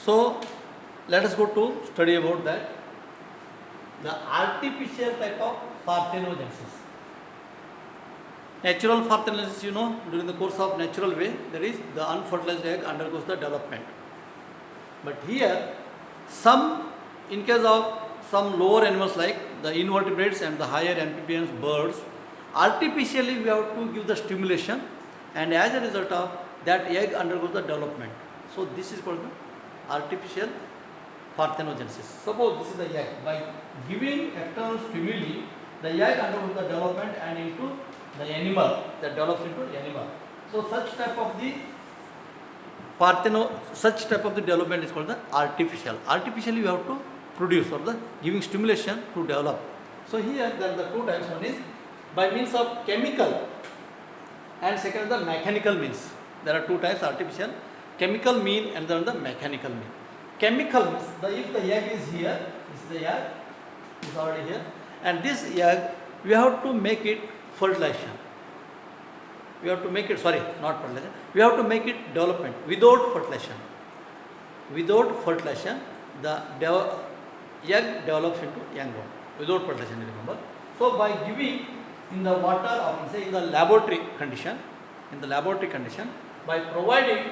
So let us go to study about that. The artificial type of parthenogenesis. Natural parthenogenesis, during the course of natural way, there is the unfertilized egg undergoes the development. But here, in case of some lower animals like the invertebrates and the higher amphibians, birds, artificially we have to give the stimulation, and as a result of that egg undergoes the development. So this is called the artificial parthenogenesis. Suppose this is the egg. By giving external stimuli, the egg undergoes the development and into the animal, that develops into animal. So such type of the development is called the artificial. Artificially we have to produce, or the giving stimulation to develop. So here there are the two types. One is by means of chemical, and second is the mechanical means. There are two types: artificial, chemical mean, and then the mechanical mean. Chemical means if the egg is here, this is the egg, is already here, and this egg we have to make it fertilization. We have to make it, not fertilization. We have to make it development without fertilization. Without fertilization, the egg develops into young one. Without fertilization, remember. So by giving in the water, or say in the laboratory condition, by providing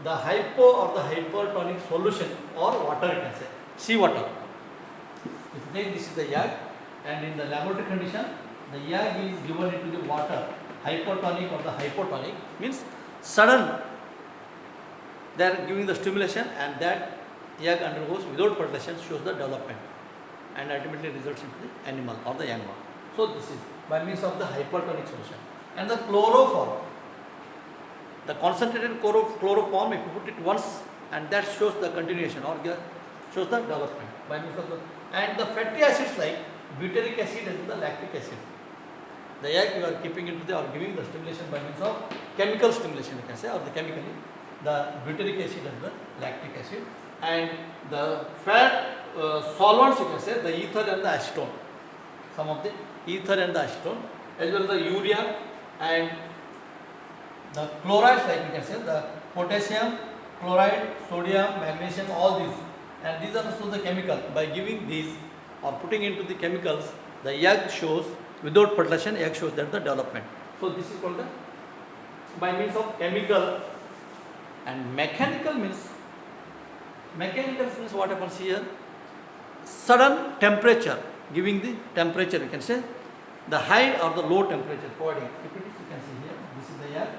the hypo or the hypertonic solution or water, you can say seawater. If this is the egg, and in the laboratory condition, the egg is given into the water, hypertonic or the hypotonic, means sudden, they are giving the stimulation, and that egg undergoes without fertilization, shows the development, and ultimately results into the animal or the young one. So this is by means of the hypertonic solution. And the chloroform, the concentrated chloroform, if you put it once, and that shows the continuation or shows the development by means of and the fatty acids like butyric acid and the lactic acid. The egg you are keeping into or giving the stimulation by means of chemical stimulation, you can say, or the chemically, the butyric acid and the lactic acid, and the fat solvents, you can say, the ether and the acetone. Some of the ether and the acetone, as well as the urea and the chlorides, like you can say, the potassium, chloride, sodium, magnesium, all these, and these are also the chemical. By giving these or putting into the chemicals, the egg shows, without fertilization, egg shows that the development. So this is called the by means of chemical. And mechanical means what happens here? Sudden temperature, giving the temperature, you can say, the high or the low temperature providing. If it is, you can see here, this is the egg,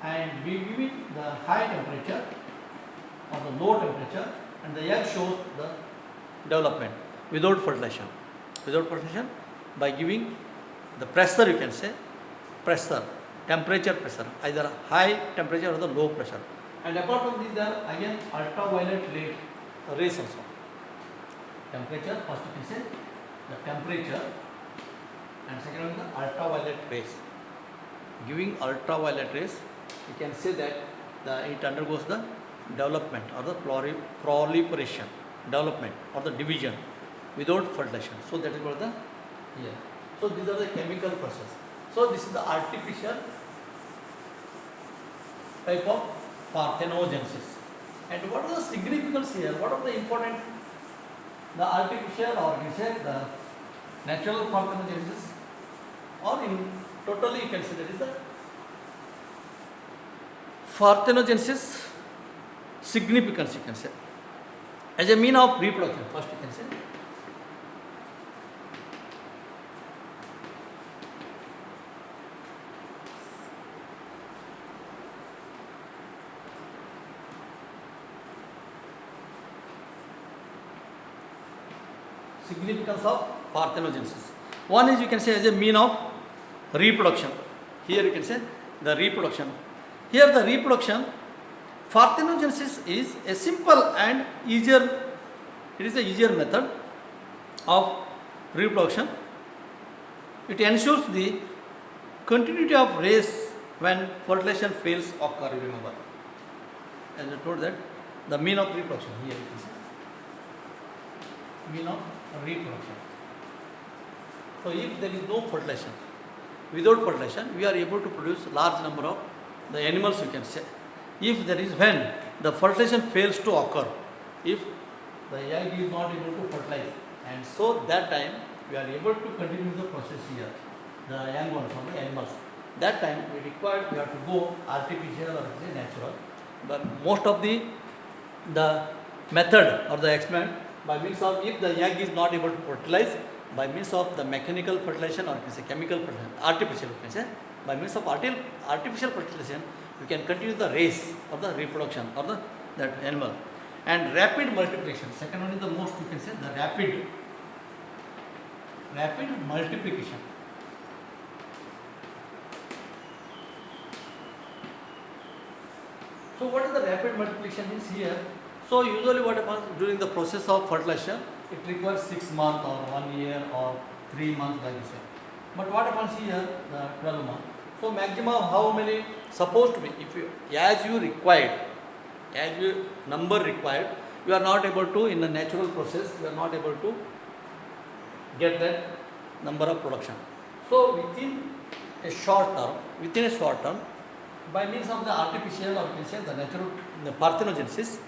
and we give it the high temperature or the low temperature, and the egg shows the development without fertilization. Without fertilization, by giving the pressure, you can say, temperature pressure, either high temperature or the low pressure. And apart from these, there are again ultraviolet rays also. Temperature, first you can say the temperature, and second one the ultraviolet rays. Giving ultraviolet rays, you can say that it undergoes the development or the proliferation, development or the division without fertilization. So that is what the here. So these are the chemical process. So this is the artificial type of parthenogenesis. And what are the significance here? What are the important? The artificial, or you say the natural parthenogenesis, or in totally you can say that is the parthenogenesis significance, you can say, as a mean of reproduction. First you can say. Significance of parthenogenesis. One is, you can say, as a mean of reproduction. Here you can say the reproduction. Here the reproduction, parthenogenesis is a simple and easier, it is a easier method of reproduction. It ensures the continuity of race when fertilization fails occur, you remember. As I told that, the mean of reproduction, here you can say. Mean of reproduction. So if there is no fertilization, without fertilization, we are able to produce large number of the animals, you can say. If there is, when the fertilization fails to occur, if the egg is not able to fertilize, and so that time we are able to continue the process here, the young ones of the animals. That time we have to go artificial or natural. But most of the method or the experiment by means of, if the egg is not able to fertilize, by means of the mechanical fertilization or chemical fertilization, artificial fertilization, by means of artificial fertilization, you can continue the race of the reproduction of that animal. And rapid multiplication, second one is the most, you can say, the rapid multiplication. So what is the rapid multiplication is here? So usually what happens during the process of fertilization, it requires 6 months or 1 year or 3 months like this. But what happens here, the 12 months. So maximum how many supposed to be, if you, as you required, as you number required, you are not able to, in the natural process, you are not able to get that number of production. So within a short term, by means of the artificial or you can say the natural, the parthenogenesis,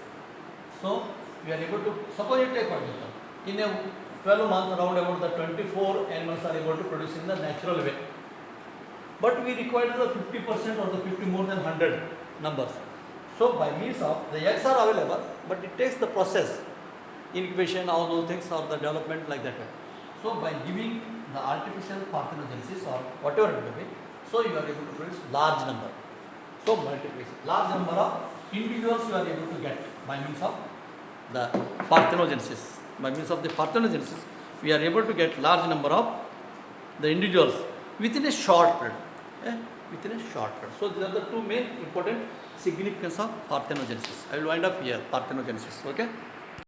so we are able to, suppose you take for example, in a 12 months around about the 24 animals are able to produce in the natural way. But we require the 50% or the 50 more than 100 numbers. So by means of, the eggs are available, but it takes the process, incubation, all those things, or the development like that. So by giving the artificial parthenogenesis or whatever it may be, so you are able to produce large number. So multiplication, large number of individuals you are able to get by means of the parthenogenesis. By means of the parthenogenesis, we are able to get large number of the individuals within a short period. Within a short period. So these are the two main important significance of parthenogenesis. I will wind up here, parthenogenesis. Okay.